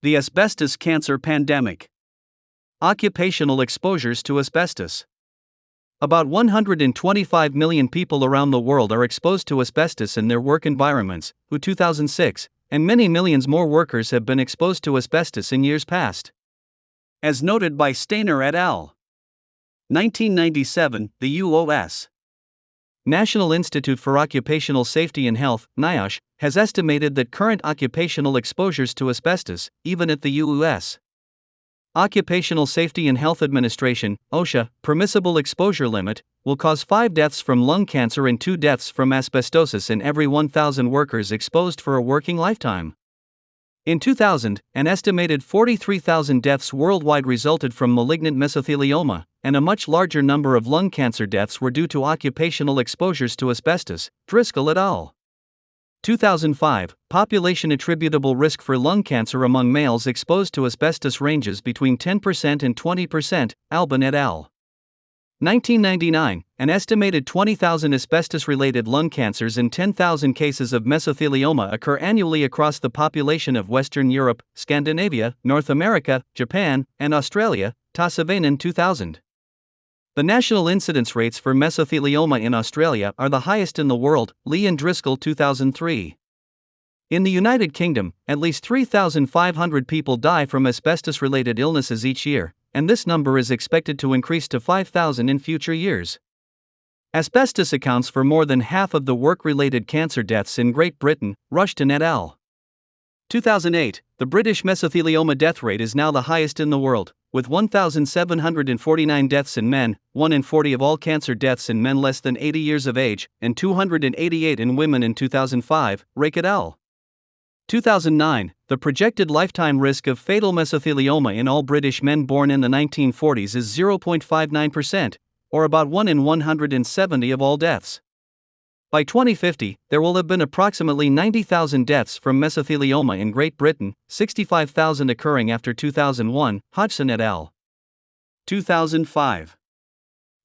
The asbestos cancer pandemic. Occupational exposures to asbestos. About 125 million people around the world are exposed to asbestos in their work environments, who 2006, and many millions more workers have been exposed to asbestos in years past. As noted by Steiner et al. 1997, the U.S. National Institute for Occupational Safety and Health, NIOSH, has estimated that current occupational exposures to asbestos, even at the U.S. Occupational Safety and Health Administration, OSHA, permissible exposure limit, will cause 5 deaths from lung cancer and 2 deaths from asbestosis in every 1,000 workers exposed for a working lifetime. In 2000, an estimated 43,000 deaths worldwide resulted from malignant mesothelioma, and a much larger number of lung cancer deaths were due to occupational exposures to asbestos, Driscoll et al. 2005, population attributable risk for lung cancer among males exposed to asbestos ranges between 10% and 20%, Albin et al. 1999, an estimated 20,000 asbestos-related lung cancers and 10,000 cases of mesothelioma occur annually across the population of Western Europe, Scandinavia, North America, Japan, and Australia, Tasavainen 2000. The national incidence rates for mesothelioma in Australia are the highest in the world, Lee and Driscoll 2003. In the United Kingdom, at least 3,500 people die from asbestos-related illnesses each year, and this number is expected to increase to 5,000 in future years. Asbestos accounts for more than half of the work-related cancer deaths in Great Britain, Rushton et al. 2008, the British mesothelioma death rate is now the highest in the world, with 1,749 deaths in men, 1 in 40 of all cancer deaths in men less than 80 years of age, and 288 in women in 2005, Rake et al. 2009, the projected lifetime risk of fatal mesothelioma in all British men born in the 1940s is 0.59%, or about 1 in 170 of all deaths. By 2050, there will have been approximately 90,000 deaths from mesothelioma in Great Britain, 65,000 occurring after 2001, Hodgson et al. 2005.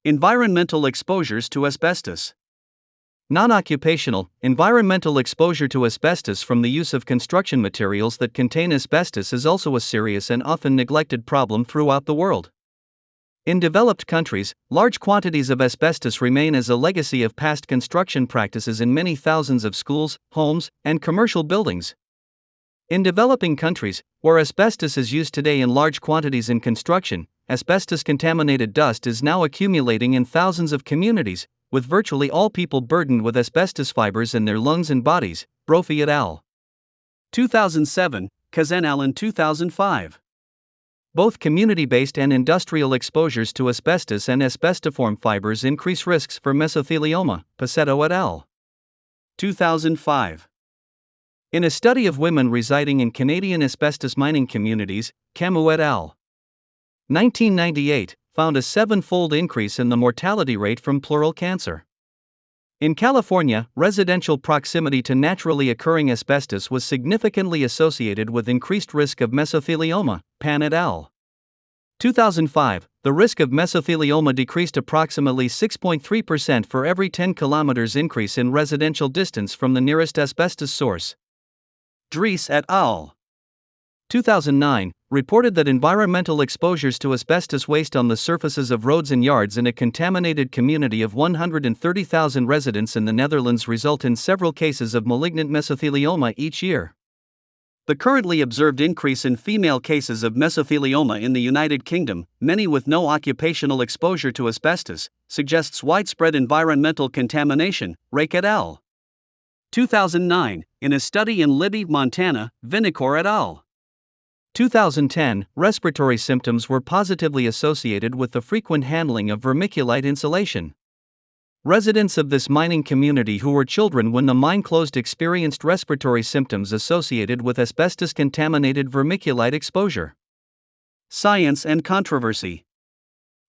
Environmental exposures to asbestos. Non-occupational, environmental exposure to asbestos from the use of construction materials that contain asbestos is also a serious and often neglected problem throughout the world. In developed countries, large quantities of asbestos remain as a legacy of past construction practices in many thousands of schools, homes, and commercial buildings. In developing countries, where asbestos is used today in large quantities in construction, asbestos-contaminated dust is now accumulating in thousands of communities, with virtually all people burdened with asbestos fibers in their lungs and bodies, Brophy et al. 2007, Kazen 2005. Both community-based and industrial exposures to asbestos and asbestiform fibers increase risks for mesothelioma, Pacetto et al. 2005. In a study of women residing in Canadian asbestos mining communities, Camus et al. 1998, found a 7-fold increase in the mortality rate from pleural cancer. In California, residential proximity to naturally occurring asbestos was significantly associated with increased risk of mesothelioma, Pan et al. 2005, the risk of mesothelioma decreased approximately 6.3% for every 10 kilometers increase in residential distance from the nearest asbestos source. Dries et al. 2009, reported that environmental exposures to asbestos waste on the surfaces of roads and yards in a contaminated community of 130,000 residents in the Netherlands result in several cases of malignant mesothelioma each year. The currently observed increase in female cases of mesothelioma in the United Kingdom, many with no occupational exposure to asbestos, suggests widespread environmental contamination, Rake et al. 2009, in a study in Libby, Montana, Vinokur et al. 2010, respiratory symptoms were positively associated with the frequent handling of vermiculite insulation. Residents of this mining community who were children when the mine closed experienced respiratory symptoms associated with asbestos-contaminated vermiculite exposure. Science and controversy.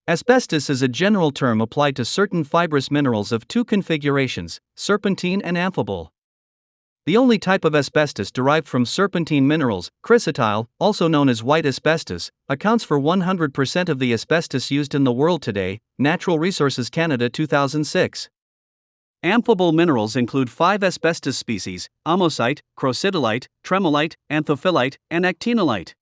Asbestos is a general term applied to certain fibrous minerals of 2 configurations, serpentine and amphibole. The only type of asbestos derived from serpentine minerals, chrysotile, also known as white asbestos, accounts for 100% of the asbestos used in the world today, Natural Resources Canada 2006. Amphibole minerals include 5 asbestos species: amosite, crocidolite, tremolite, anthophyllite, and actinolite.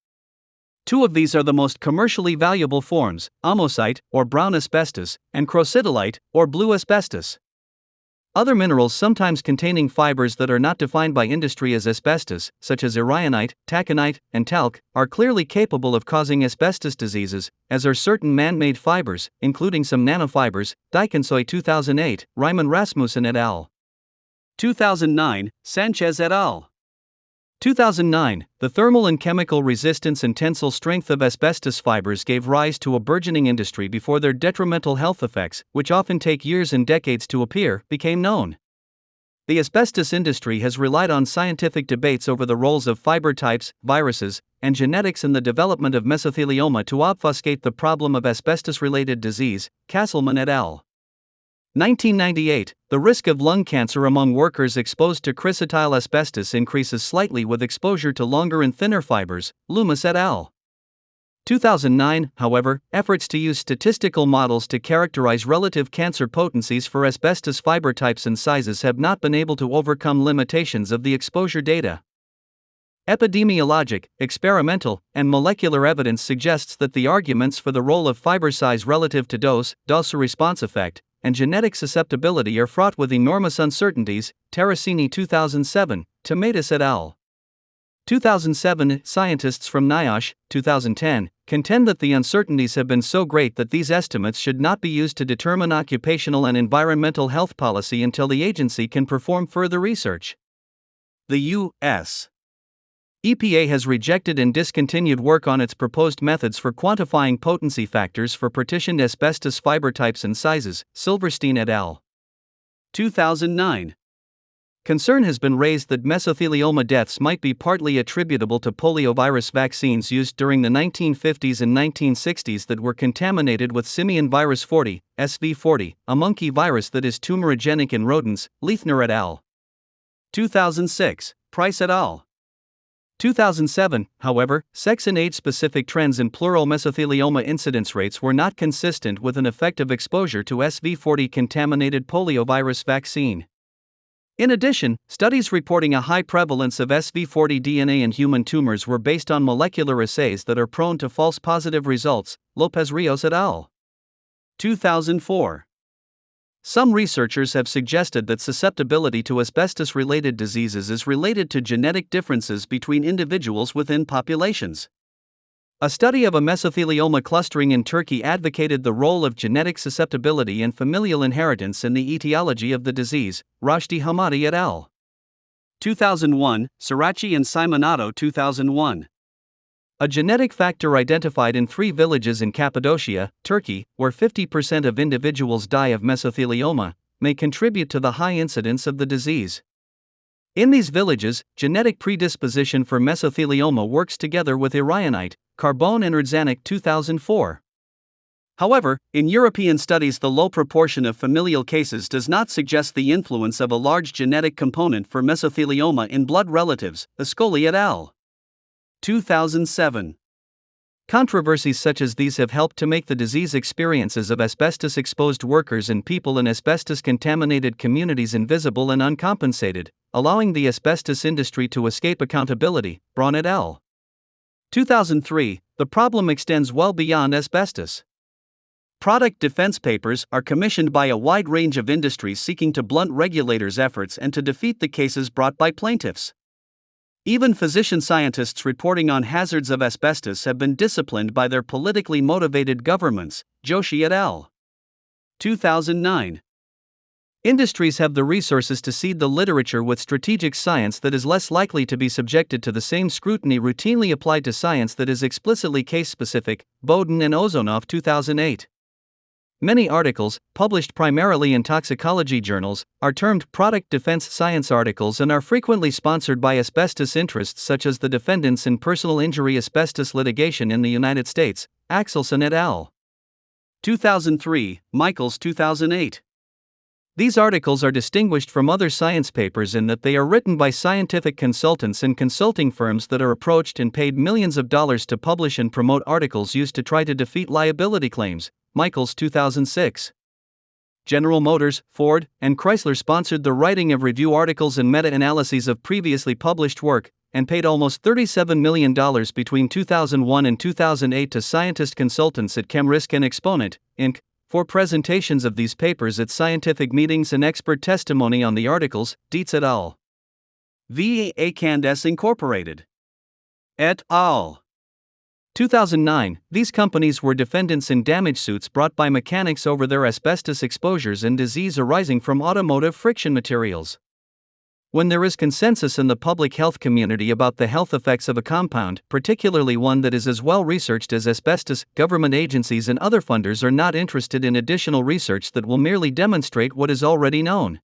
Two of these are the most commercially valuable forms: amosite, or brown asbestos, and crocidolite, or blue asbestos. Other minerals sometimes containing fibers that are not defined by industry as asbestos, such as iraonite, taconite, and talc, are clearly capable of causing asbestos diseases, as are certain man-made fibers, including some nanofibers. Dickensoy 2008, Ryman Rasmussen et al. 2009, Sanchez et al. 2009, the thermal and chemical resistance and tensile strength of asbestos fibers gave rise to a burgeoning industry before their detrimental health effects, which often take years and decades to appear, became known. The asbestos industry has relied on scientific debates over the roles of fiber types, viruses, and genetics in the development of mesothelioma to obfuscate the problem of asbestos-related disease. Castleman et al. 1998, the risk of lung cancer among workers exposed to chrysotile asbestos increases slightly with exposure to longer and thinner fibers. Loomis et al. 2009, however, efforts to use statistical models to characterize relative cancer potencies for asbestos fiber types and sizes have not been able to overcome limitations of the exposure data. Epidemiologic, experimental, and molecular evidence suggests that the arguments for the role of fiber size relative to dose response effect, and genetic susceptibility are fraught with enormous uncertainties. Terracini 2007, Tomatis et al. 2007, scientists from NIOSH, 2010, contend that the uncertainties have been so great that these estimates should not be used to determine occupational and environmental health policy until the agency can perform further research. The U.S. EPA has rejected and discontinued work on its proposed methods for quantifying potency factors for partitioned asbestos fiber types and sizes. Silverstein et al. 2009. Concern has been raised that mesothelioma deaths might be partly attributable to poliovirus vaccines used during the 1950s and 1960s that were contaminated with simian virus 40, SV40, a monkey virus that is tumorigenic in rodents. Leithner et al. 2006, Price et al. 2007, however, sex and age-specific trends in plural mesothelioma incidence rates were not consistent with an effective exposure to SV40 contaminated poliovirus vaccine. In addition, studies reporting a high prevalence of SV40 DNA in human tumors were based on molecular assays that are prone to false positive results. Lopez Rios et al. 2004. Some researchers have suggested that susceptibility to asbestos-related diseases is related to genetic differences between individuals within populations. A study of a mesothelioma clustering in Turkey advocated the role of genetic susceptibility and familial inheritance in the etiology of the disease. Rashdi Hamadi et al. 2001, Sirachi and Simonato 2001. A genetic factor identified in 3 villages in Cappadocia, Turkey, where 50% of individuals die of mesothelioma, may contribute to the high incidence of the disease. In these villages, genetic predisposition for mesothelioma works together with iraonite, Carbone and Rdzanek 2004. However, in European studies the low proportion of familial cases does not suggest the influence of a large genetic component for mesothelioma in blood relatives. Ascoli et al. 2007. Controversies such as these have helped to make the disease experiences of asbestos-exposed workers and people in asbestos-contaminated communities invisible and uncompensated, allowing the asbestos industry to escape accountability. Braun et al. 2003. The problem extends well beyond asbestos. Product defense papers are commissioned by a wide range of industries seeking to blunt regulators' efforts and to defeat the cases brought by plaintiffs. Even physician scientists reporting on hazards of asbestos have been disciplined by their politically motivated governments. Joshi et al. 2009. Industries have the resources to seed the literature with strategic science that is less likely to be subjected to the same scrutiny routinely applied to science that is explicitly case-specific. Bowden and Ozonov 2008. Many articles, published primarily in toxicology journals, are termed product defense science articles and are frequently sponsored by asbestos interests such as the defendants in personal injury asbestos litigation in the United States. Axelson et al. 2003, Michaels 2008. These articles are distinguished from other science papers in that they are written by scientific consultants and consulting firms that are approached and paid millions of dollars to publish and promote articles used to try to defeat liability claims. Michaels 2006. General Motors, Ford, and Chrysler sponsored the writing of review articles and meta-analyses of previously published work. and paid almost $37 million between 2001 and 2008 to scientist consultants at ChemRisk and Exponent, Inc., for presentations of these papers at scientific meetings and expert testimony on the articles. Dietz et al. V. Acandes Incorporated. Et al. 2009, these companies were defendants in damage suits brought by mechanics over their asbestos exposures and disease arising from automotive friction materials. When there is consensus in the public health community about the health effects of a compound, particularly one that is as well researched as asbestos, government agencies and other funders are not interested in additional research that will merely demonstrate what is already known.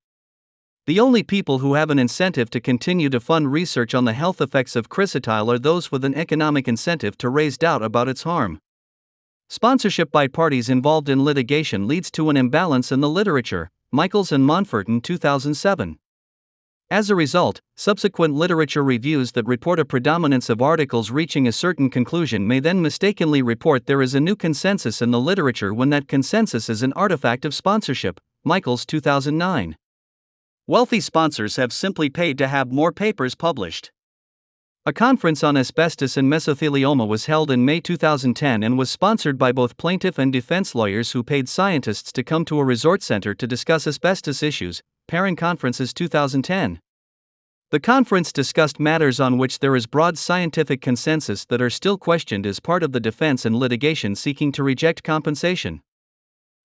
The only people who have an incentive to continue to fund research on the health effects of chrysotile are those with an economic incentive to raise doubt about its harm. Sponsorship by parties involved in litigation leads to an imbalance in the literature. Michaels and Monforton, 2007. As a result, subsequent literature reviews that report a predominance of articles reaching a certain conclusion may then mistakenly report there is a new consensus in the literature when that consensus is an artifact of sponsorship. Michaels, 2009. Wealthy sponsors have simply paid to have more papers published. A conference on asbestos and mesothelioma was held in May 2010 and was sponsored by both plaintiff and defense lawyers who paid scientists to come to a resort center to discuss asbestos issues. Parent Conferences 2010. The conference discussed matters on which there is broad scientific consensus that are still questioned as part of the defense and litigation seeking to reject compensation.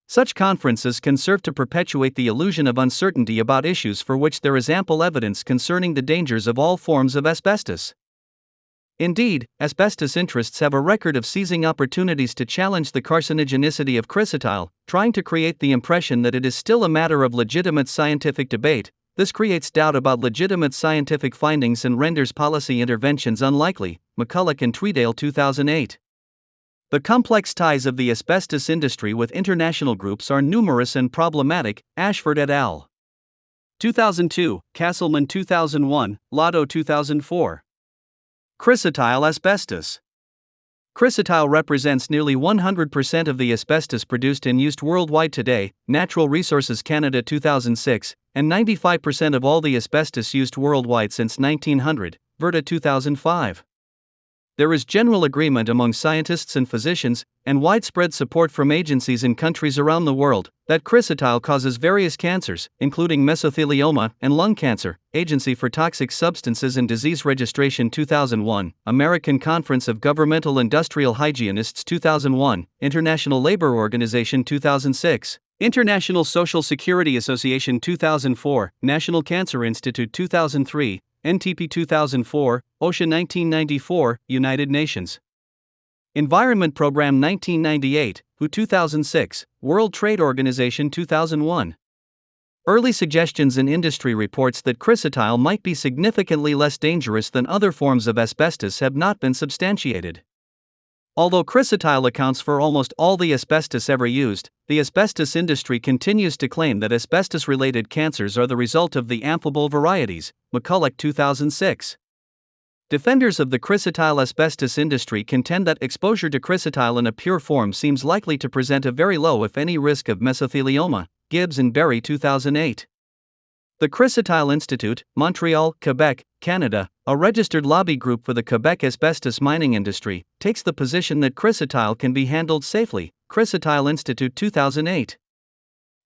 Such conferences can serve to perpetuate the illusion of uncertainty about issues for which there is ample evidence concerning the dangers of all forms of asbestos. Indeed, asbestos interests have a record of seizing opportunities to challenge the carcinogenicity of chrysotile, trying to create the impression that it is still a matter of legitimate scientific debate. This creates doubt about legitimate scientific findings and renders policy interventions unlikely. McCulloch and Tweedale, 2008. The complex ties of the asbestos industry with international groups are numerous and problematic. Ashford et al. 2002, Castleman 2001, Lotto 2004. Chrysotile asbestos. Chrysotile represents nearly 100% of the asbestos produced and used worldwide today. Natural Resources Canada 2006, and 95% of all the asbestos used worldwide since 1900. Verta 2005. There is general agreement among scientists and physicians, and widespread support from agencies in countries around the world, that chrysotile causes various cancers, including mesothelioma and lung cancer. Agency for Toxic Substances and Disease Registration 2001, American Conference of Governmental Industrial Hygienists 2001, International Labor Organization 2006, International Social Security Association 2004, National Cancer Institute 2003, NTP 2004, OSHA 1994, United Nations Environment Program 1998, WHO 2006, World Trade Organization 2001. Early suggestions in industry reports that chrysotile might be significantly less dangerous than other forms of asbestos have not been substantiated. Although chrysotile accounts for almost all the asbestos ever used, the asbestos industry continues to claim that asbestos-related cancers are the result of the amphibole varieties. McCulloch 2006. Defenders of the chrysotile asbestos industry contend that exposure to chrysotile in a pure form seems likely to present a very low if any risk of mesothelioma. Gibbs and Berry 2008. The Chrysotile Institute, Montreal, Quebec, Canada, a registered lobby group for the Quebec asbestos mining industry, takes the position that chrysotile can be handled safely. Chrysotile Institute 2008.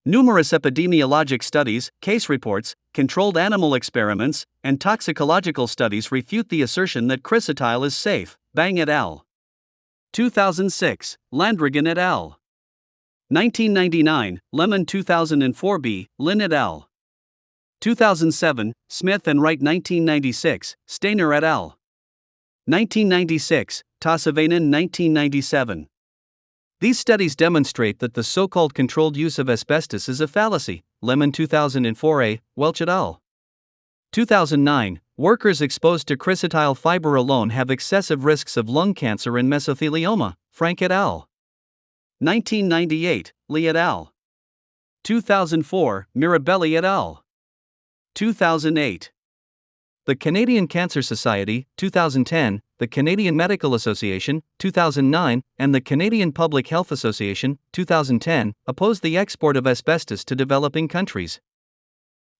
Numerous epidemiologic studies, case reports, controlled animal experiments, and toxicological studies refute the assertion that chrysotile is safe. Bang et al. 2006, Landrigan et al. 1999, Lemon 2004b, Lin et al. 2007, Smith and Wright 1996, Steiner et al. 1996, Tasavainen 1997. These studies demonstrate that the so-called controlled use of asbestos is a fallacy. Lemon 2004a, Welch et al. 2009, workers exposed to chrysotile fiber alone have excessive risks of lung cancer and mesothelioma. Frank et al. 1998, Lee et al. 2004, Mirabelli et al. 2008. The Canadian Cancer Society, 2010, the Canadian Medical Association, 2009, and the Canadian Public Health Association, 2010, opposed the export of asbestos to developing countries.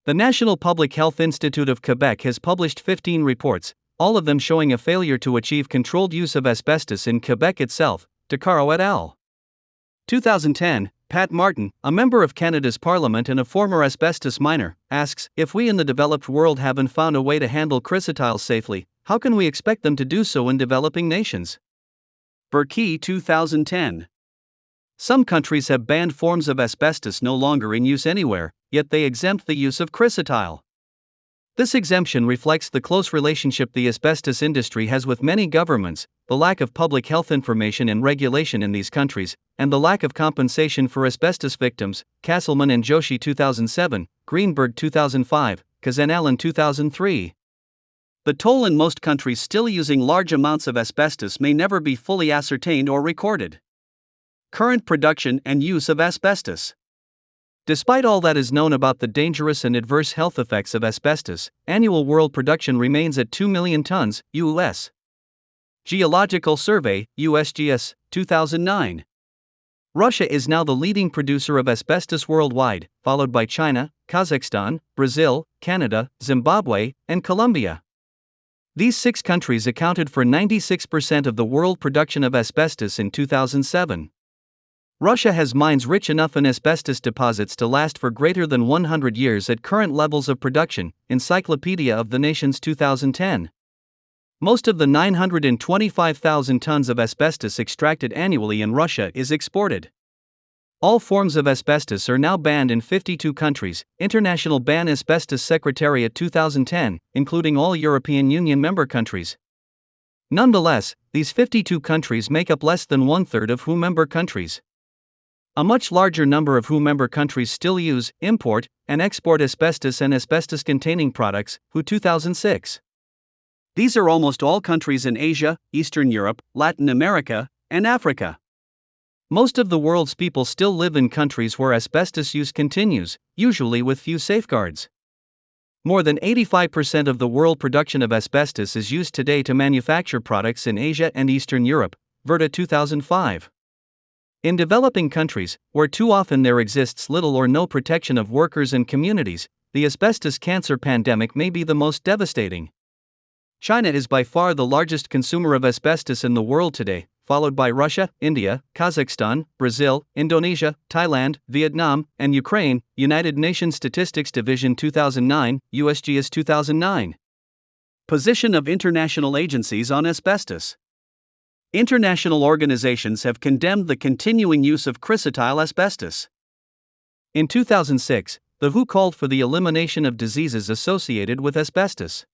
The National Public Health Institute of Quebec has published 15 reports, all of them showing a failure to achieve controlled use of asbestos in Quebec itself. DeCaro et al. 2010, Pat Martin, a member of Canada's Parliament and a former asbestos miner, asks, if we in the developed world haven't found a way to handle chrysotile safely, how can we expect them to do so in developing nations? Berkey 2010. Some countries have banned forms of asbestos no longer in use anywhere, yet they exempt the use of chrysotile. This exemption reflects the close relationship the asbestos industry has with many governments, the lack of public health information and regulation in these countries, and the lack of compensation for asbestos victims. Castleman and Joshi 2007, Greenberg 2005, Kazan-Allen 2003. The toll in most countries still using large amounts of asbestos may never be fully ascertained or recorded. Current production and use of asbestos. Despite all that is known about the dangerous and adverse health effects of asbestos, annual world production remains at 2 million tons, U.S. Geological Survey, USGS, 2009. Russia is now the leading producer of asbestos worldwide, followed by China, Kazakhstan, Brazil, Canada, Zimbabwe, and Colombia. These 6 countries accounted for 96% of the world production of asbestos in 2007. Russia has mines rich enough in asbestos deposits to last for greater than 100 years at current levels of production. Encyclopedia of the Nations 2010. Most of the 925,000 tons of asbestos extracted annually in Russia is exported. All forms of asbestos are now banned in 52 countries. International Ban Asbestos Secretariat 2010, including all European Union member countries. Nonetheless, these 52 countries make up less than 1/3 of WHO member countries. A much larger number of WHO member countries still use, import, and export asbestos and asbestos-containing products. WHO 2006. These are almost all countries in Asia, Eastern Europe, Latin America, and Africa. Most of the world's people still live in countries where asbestos use continues, usually with few safeguards. More than 85% of the world production of asbestos is used today to manufacture products in Asia and Eastern Europe. Verta 2005. In developing countries, where too often there exists little or no protection of workers and communities, the asbestos cancer pandemic may be the most devastating. China is by far the largest consumer of asbestos in the world today, followed by Russia, India, Kazakhstan, Brazil, Indonesia, Thailand, Vietnam, and Ukraine. United Nations Statistics Division 2009, USGS 2009. Position of international agencies on asbestos. International organizations have condemned the continuing use of chrysotile asbestos. In 2006, the WHO called for the elimination of diseases associated with asbestos.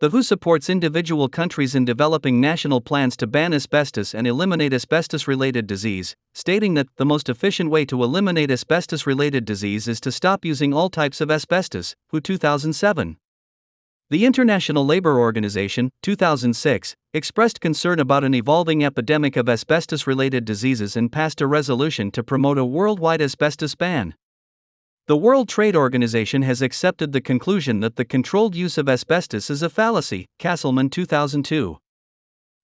The WHO supports individual countries in developing national plans to ban asbestos and eliminate asbestos-related disease, stating that the most efficient way to eliminate asbestos-related disease is to stop using all types of asbestos. WHO 2007. The International Labour Organization, 2006, expressed concern about an evolving epidemic of asbestos-related diseases and passed a resolution to promote a worldwide asbestos ban. The World Trade Organization has accepted the conclusion that the controlled use of asbestos is a fallacy. Castleman 2002.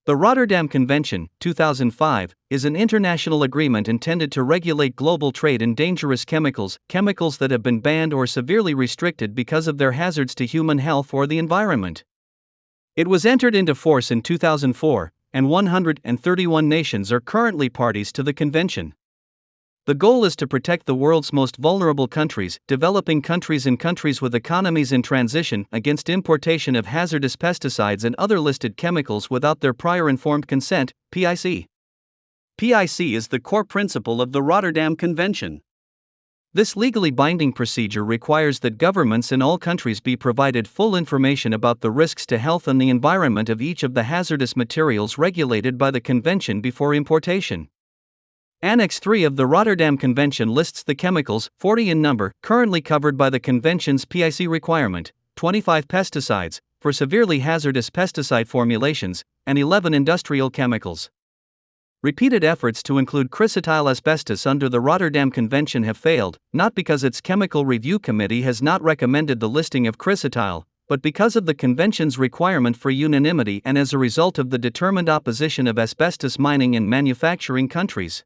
The Rotterdam Convention, 2005, is an international agreement intended to regulate global trade in dangerous chemicals, chemicals that have been banned or severely restricted because of their hazards to human health or the environment. It was entered into force in 2004, and 131 nations are currently parties to the convention. The goal is to protect the world's most vulnerable countries, developing countries and countries with economies in transition, against importation of hazardous pesticides and other listed chemicals without their prior informed consent. PIC. PIC is the core principle of the Rotterdam Convention. This legally binding procedure requires that governments in all countries be provided full information about the risks to health and the environment of each of the hazardous materials regulated by the convention before importation. Annex 3 of the Rotterdam Convention lists the chemicals, 40 in number, currently covered by the Convention's PIC requirement, 25 pesticides, for severely hazardous pesticide formulations, and 11 industrial chemicals. Repeated efforts to include chrysotile asbestos under the Rotterdam Convention have failed, not because its Chemical Review Committee has not recommended the listing of chrysotile, but because of the Convention's requirement for unanimity and as a result of the determined opposition of asbestos mining in manufacturing countries.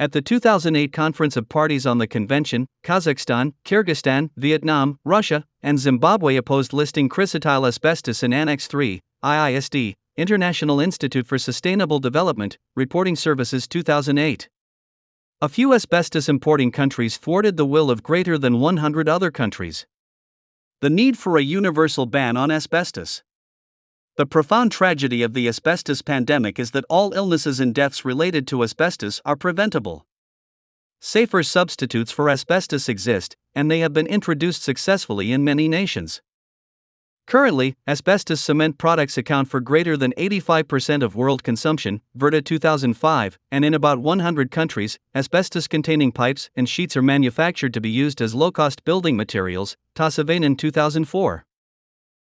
At the 2008 Conference of Parties on the Convention, Kazakhstan, Kyrgyzstan, Vietnam, Russia, and Zimbabwe opposed listing chrysotile asbestos in Annex 3, IISD, International Institute for Sustainable Development, Reporting Services 2008. A few asbestos importing countries thwarted the will of greater than 100 other countries. The need for a universal ban on asbestos. The profound tragedy of the asbestos pandemic is that all illnesses and deaths related to asbestos are preventable. Safer substitutes for asbestos exist, and they have been introduced successfully in many nations. Currently, asbestos cement products account for greater than 85% of world consumption, Verta 2005, and in about 100 countries, asbestos-containing pipes and sheets are manufactured to be used as low-cost building materials, Tasavainen 2004.